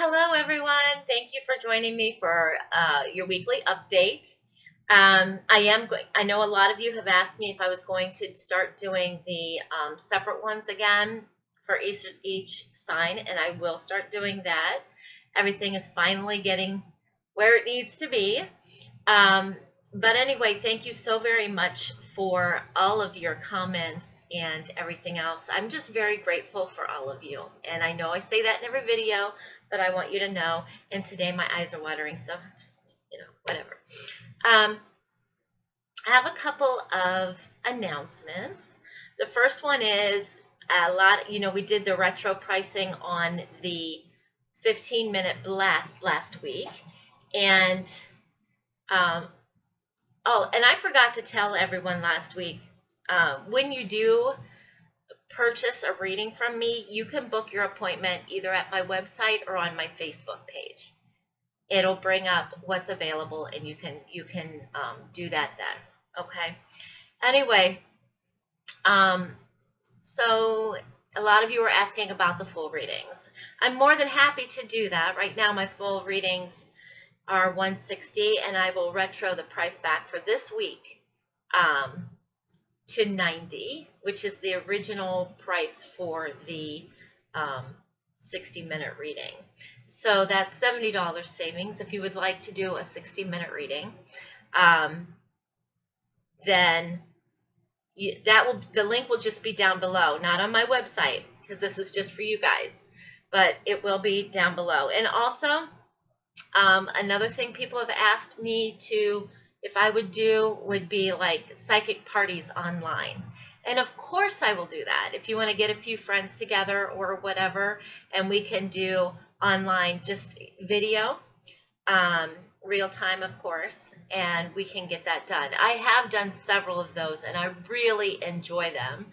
Hello, everyone. Thank you for joining me for your weekly update. I know a lot of you have asked me if I was going to start doing the separate ones again for each sign, and I will start doing that. Everything is finally getting where it needs to be. Um, but anyway, thank you so very much for all of your comments and everything else. I'm just very grateful for all of you. And I know I say that in every video, but I want you to know. And today my eyes are watering, so just, whatever. I have a couple of announcements. The first one is we did the retro pricing on the 15-minute blast last week. And and I forgot to tell everyone last week, when you do purchase a reading from me, you can book your appointment either at my website or on my Facebook page. It'll bring up what's available, and you can do that then. Okay. Anyway, so a lot of you are asking about the full readings. I'm more than happy to do that. Right now, my full readings are $160, and I will retro the price back for this week to $90, which is the original price for the 60-minute reading. So that's $70 savings. If you would like to do a 60-minute reading, then the link will just be down below, not on my website, because this is just for you guys, but it will be down below. And also, another thing people have asked me to, if I would do, would be like psychic parties online. And of course I will do that. If you want to get a few friends together or whatever, and we can do online just video, real time, of course, and we can get that done. I have done several of those, and I really enjoy them.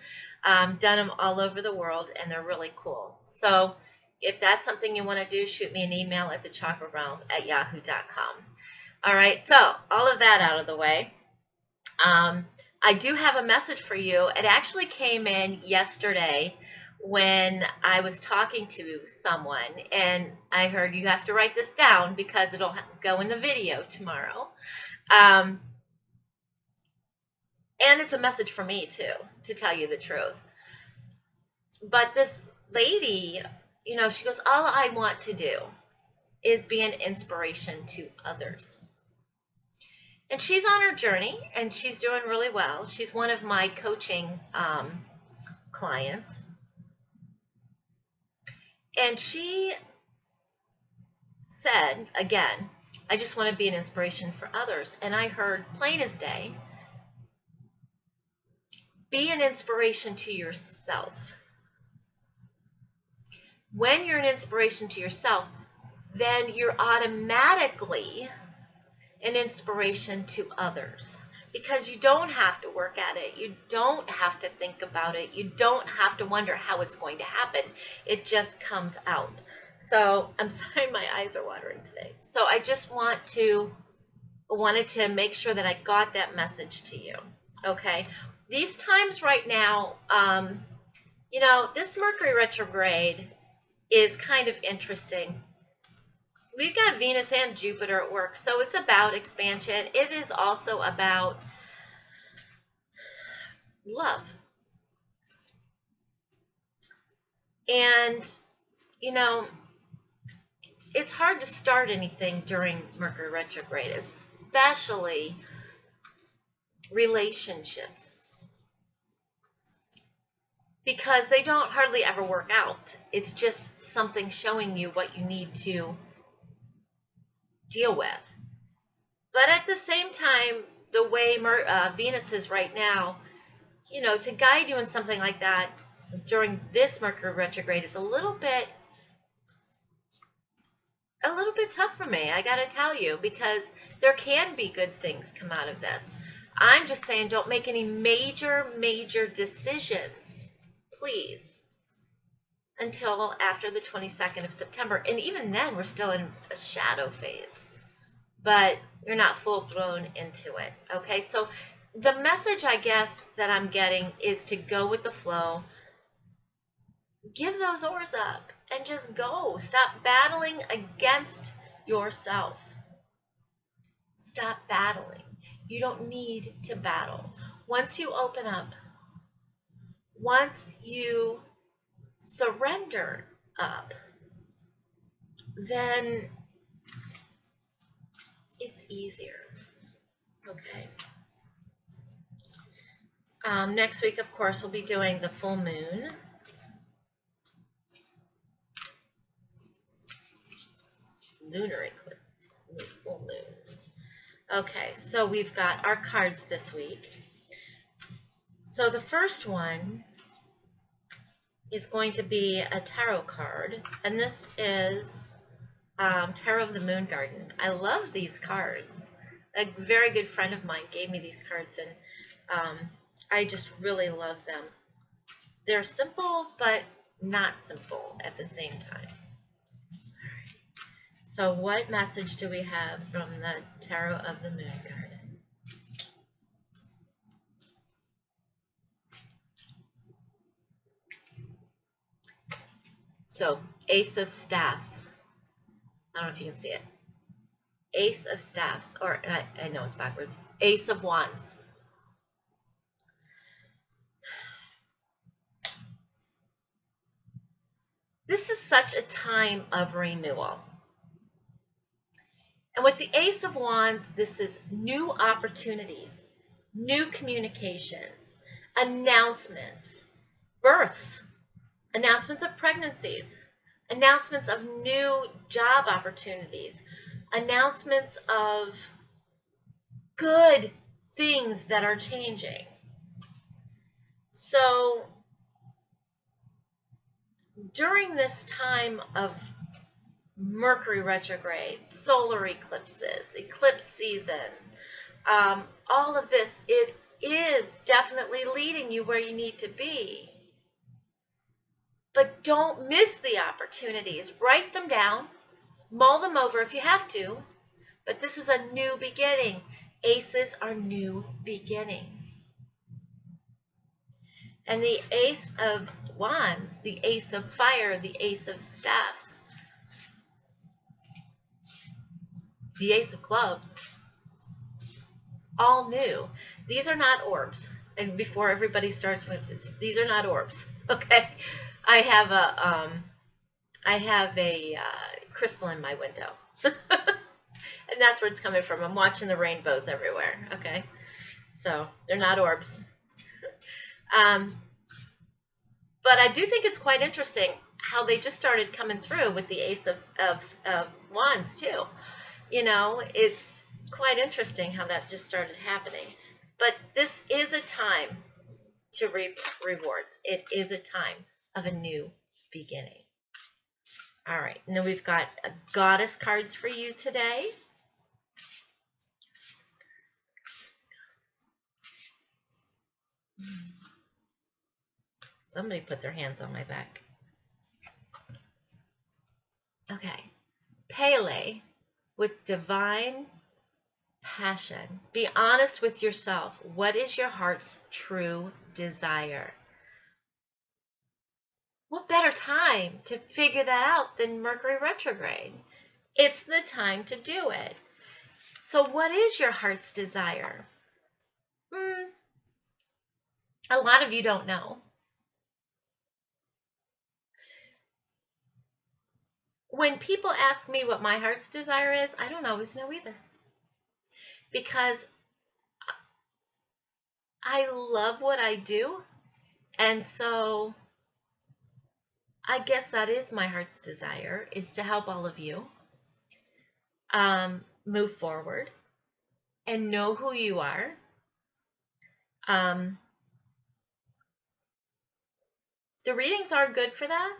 Done them all over the world, and they're really cool. So if that's something you want to do, shoot me an email at thechakrarealm@yahoo.com. All right, so all of that out of the way. I do have a message for you. It actually came in yesterday when I was talking to someone, and I heard you have to write this down because it'll go in the video tomorrow. And it's a message for me too, to tell you the truth. But this lady, she goes, all I want to do is be an inspiration to others. And she's on her journey, and she's doing really well. She's one of my coaching clients. And she said, again, I just want to be an inspiration for others. And I heard plain as day, be an inspiration to yourself. When you're an inspiration to yourself, then you're automatically an inspiration to others, because you don't have to work at it. You don't have to think about it. You don't have to wonder how it's going to happen. It just comes out. So I'm sorry, my eyes are watering today. So I just wanted to make sure that I got that message to you. Okay. These times right now, this Mercury retrograde is kind of interesting. We've got Venus and Jupiter at work, so it's about expansion. It is also about love. And, it's hard to start anything during Mercury retrograde, especially relationships, because they don't hardly ever work out. It's just something showing you what you need to deal with. But at the same time, the way Venus is right now, to guide you in something like that during this Mercury retrograde is a little bit tough for me, I gotta tell you, because there can be good things come out of this. I'm just saying, don't make any major decisions, please, until after the 22nd of September. And even then, we're still in a shadow phase, but you're not full-blown into it. Okay, so the message, I guess, that I'm getting is to go with the flow, give those oars up, and just go. Stop battling against yourself. Stop battling. You don't need to battle. Once you open up, once you surrender up, then it's easier. Okay. Next week, of course, we'll be doing the full moon. Lunar eclipse, full moon. Okay, so we've got our cards this week. So the first one is going to be a tarot card, and this is Tarot of the Moon Garden. I love these cards. A very good friend of mine gave me these cards, and I just really love them. They're simple, but not simple at the same time. So what message do we have from the Tarot of the Moon Garden? So, Ace of Staffs. I don't know if you can see it. Ace of Staffs, or I know it's backwards. Ace of Wands. This is such a time of renewal. And with the Ace of Wands, this is new opportunities, new communications, announcements, births, announcements of pregnancies, announcements of new job opportunities, announcements of good things that are changing. So during this time of Mercury retrograde, solar eclipses, eclipse season, all of this, it is definitely leading you where you need to be. But don't miss the opportunities. Write them down, mull them over if you have to, but this is a new beginning. Aces are new beginnings. And the Ace of Wands, the Ace of Fire, the Ace of Staffs, the Ace of Clubs, all new. These are not orbs. And before everybody starts with this, these are not orbs. Okay, I have a crystal in my window, and that's where it's coming from. I'm watching the rainbows everywhere. Okay, so they're not orbs. But I do think it's quite interesting how they just started coming through with the Ace of Wands too. You know, it's quite interesting how that just started happening. But this is a time to reap rewards. It is a time of a new beginning. All right, and then we've got goddess cards for you today. Somebody put their hands on my back. Okay. Pele, with divine passion. Be honest with yourself. What is your heart's true desire? What better time to figure that out than Mercury retrograde? It's the time to do it. So what is your heart's desire? A lot of you don't know. When people ask me what my heart's desire is, I don't always know either. Because I love what I do, and so I guess that is my heart's desire, is to help all of you move forward and know who you are. The readings are good for that.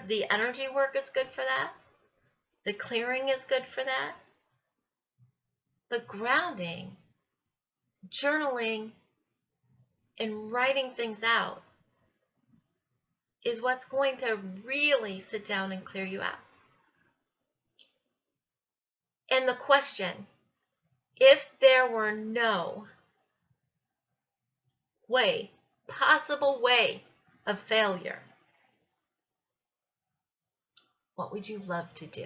The energy work is good for that. The clearing is good for that. But grounding, journaling, and writing things out is what's going to really sit down and clear you out. And the question, if there were no possible way of failure, What would you love to do?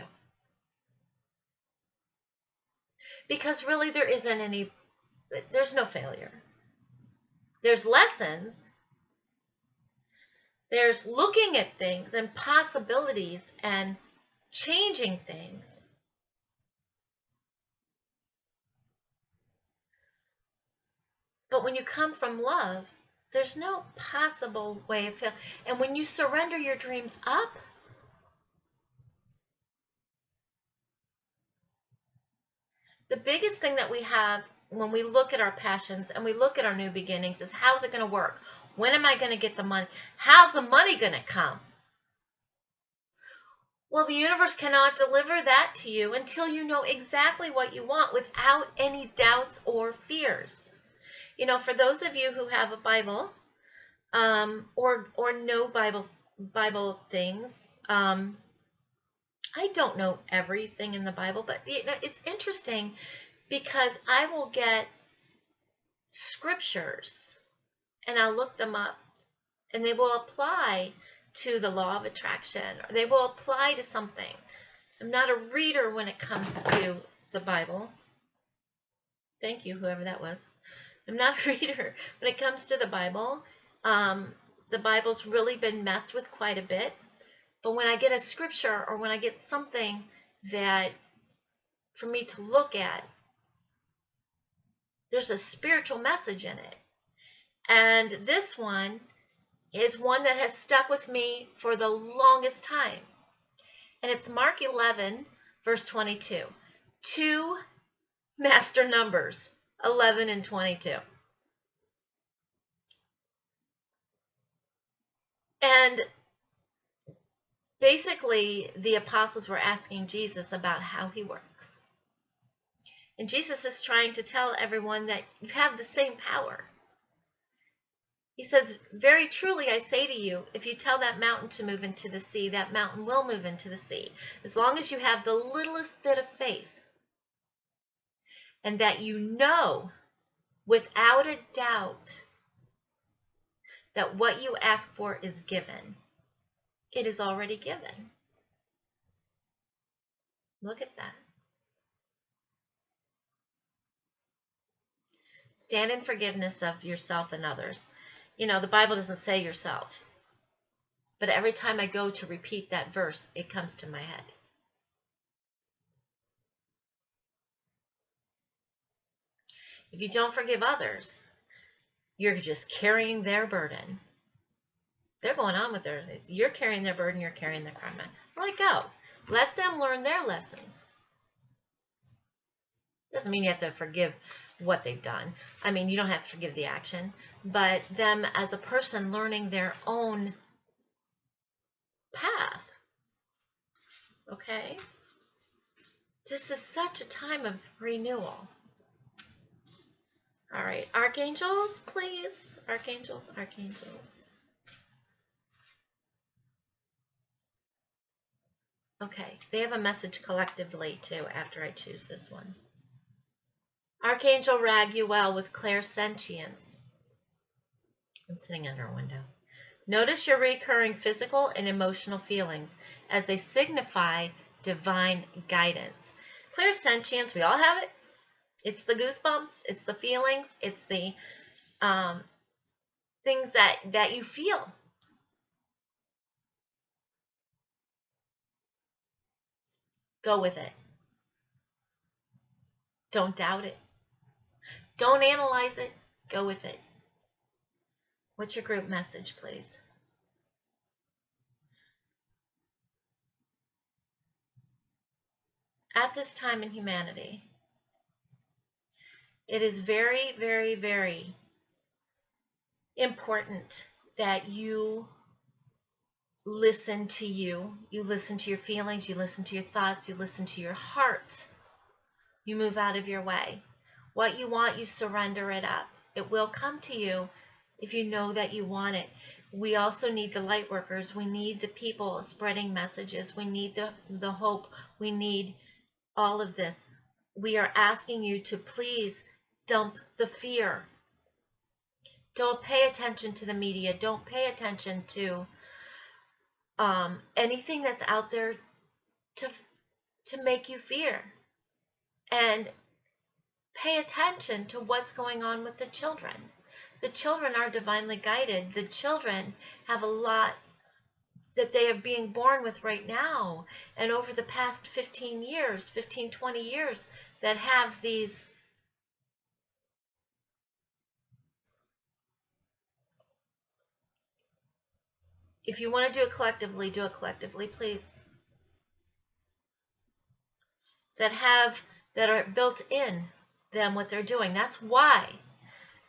Because really there's no failure. There's lessons. There's looking at things and possibilities and changing things. But when you come from love, there's no possible way of failing. And when you surrender your dreams up, the biggest thing that we have when we look at our passions and we look at our new beginnings is, how's it going to work? When am I going to get the money? How's the money going to come? Well, the universe cannot deliver that to you until you know exactly what you want without any doubts or fears. You know, for those of you who have a Bible, or know Bible things, I don't know everything in the Bible, but it's interesting because I will get scriptures and I'll look them up, and they will apply to the law of attraction, or they will apply to something. I'm not a reader when it comes to the Bible. Thank you, whoever that was. I'm not a reader when it comes to the Bible. The Bible's really been messed with quite a bit. But when I get a scripture, or when I get something that for me to look at, there's a spiritual message in it. And this one is one that has stuck with me for the longest time. And it's Mark 11, verse 22. Two master numbers, 11 and 22. And basically, the apostles were asking Jesus about how he works. And Jesus is trying to tell everyone that you have the same power. He says, very truly I say to you, if you tell that mountain to move into the sea, that mountain will move into the sea. As long as you have the littlest bit of faith, and that you know without a doubt that what you ask for is given. It is already given. Look at that. Stand in forgiveness of yourself and others. You know, the Bible doesn't say yourself. But every time I go to repeat that verse, it comes to my head. If you don't forgive others, you're just carrying their burden. They're going on with their things. You're carrying their burden, you're carrying their karma. Let go. Let them learn their lessons. Doesn't mean you have to forgive what they've done. I mean, you don't have to forgive the action, but them as a person learning their own path. Okay? This is such a time of renewal. All right, archangels, please. Archangels, archangels. Okay, they have a message collectively too after I choose this one. Archangel Raguel with clairsentience. I'm sitting under a window. Notice your recurring physical and emotional feelings as they signify divine guidance. Clairsentience, we all have it. It's the goosebumps, it's the feelings, it's the things that you feel. Go with it. Don't doubt it. Don't analyze it. Go with it. What's your group message, please? At this time in humanity, it is very, very, very important that you listen to you. You listen to your feelings. You listen to your thoughts. You listen to your heart. You move out of your way. What you want, you surrender it up. It will come to you if you know that you want it. We also need the light workers. We need the people spreading messages. We need the hope. We need all of this. We are asking you to please dump the fear. Don't pay attention to the media. Don't pay attention to anything that's out there to make you fear. And pay attention to what's going on with the children. The children are divinely guided. The children have a lot that they are being born with right now, and over the past 15 years, 15, 20 years, that have these if you want to do it collectively, please. That are built in them what they're doing. That's why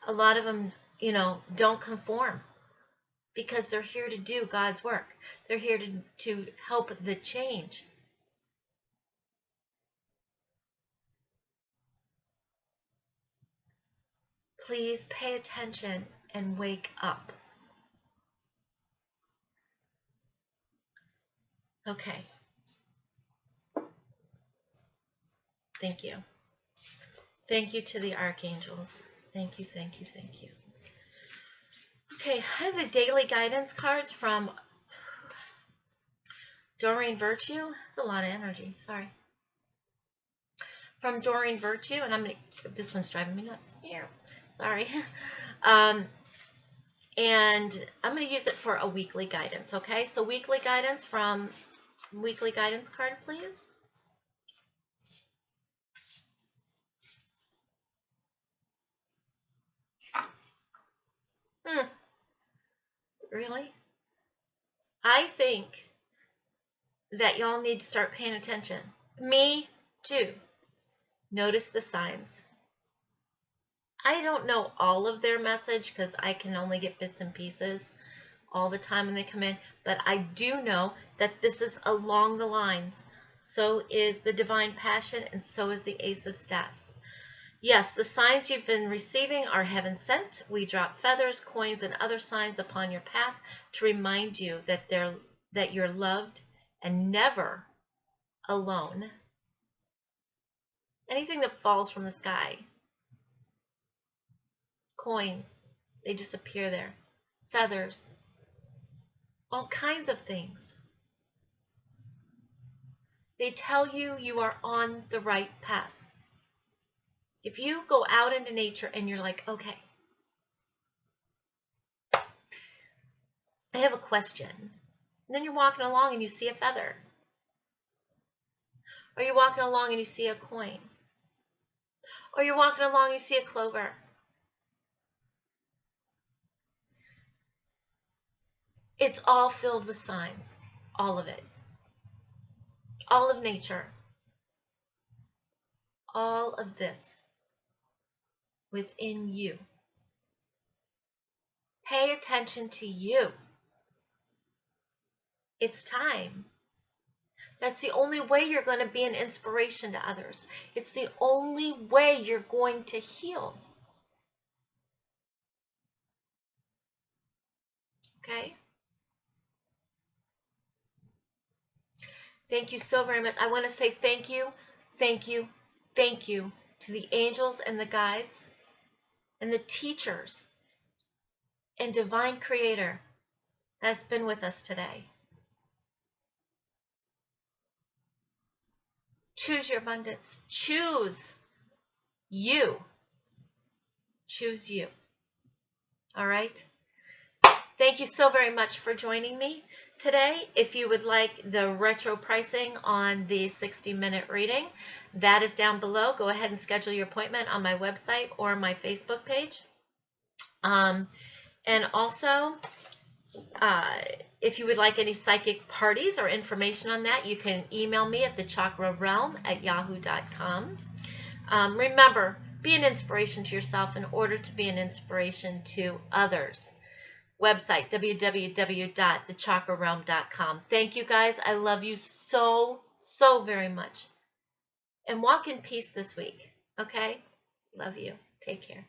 a lot of them, don't conform, because they're here to do God's work. They're here to help the change. Please pay attention and wake up. Okay. Thank you. Thank you to the archangels. Thank you, thank you, thank you. Okay, I have the daily guidance cards from Doreen Virtue. That's a lot of energy, sorry. From Doreen Virtue, and this one's driving me nuts. Here, sorry. And I'm going to use it for a weekly guidance, okay? So weekly guidance from weekly guidance card, please. Really? I think that y'all need to start paying attention. Me too. Notice the signs. I don't know all of their message because I can only get bits and pieces all the time when they come in, but I do know that this is along the lines. So is the Divine Passion, and so is the Ace of Staffs. Yes, the signs you've been receiving are heaven sent. We drop feathers, coins, and other signs upon your path to remind you that you're loved and never alone. Anything that falls from the sky, coins, they just appear there. Feathers, all kinds of things. They tell you you are on the right path. If you go out into nature and you're like, okay, I have a question. And then you're walking along and you see a feather. Or you're walking along and you see a coin. Or you're walking along and you see a clover. It's all filled with signs. All of it. All of nature. All of this within you. Pay attention to you. It's time. That's the only way you're going to be an inspiration to others. It's the only way you're going to heal. Okay? Thank you so very much. I want to say thank you, thank you, thank you to the angels and the guides and the teachers and Divine Creator that's been with us today. Choose your abundance. Choose you. Choose you. All right? Thank you so very much for joining me today. If you would like the retro pricing on the 60-minute reading, that is down below. Go ahead and schedule your appointment on my website or my Facebook page. And also, if you would like any psychic parties or information on that, you can email me at thechakrarealm@yahoo.com. Remember, be an inspiration to yourself in order to be an inspiration to others. Website, www.thechakrarealm.com. Thank you guys. I love you so, so very much. And walk in peace this week. Okay? Love you. Take care.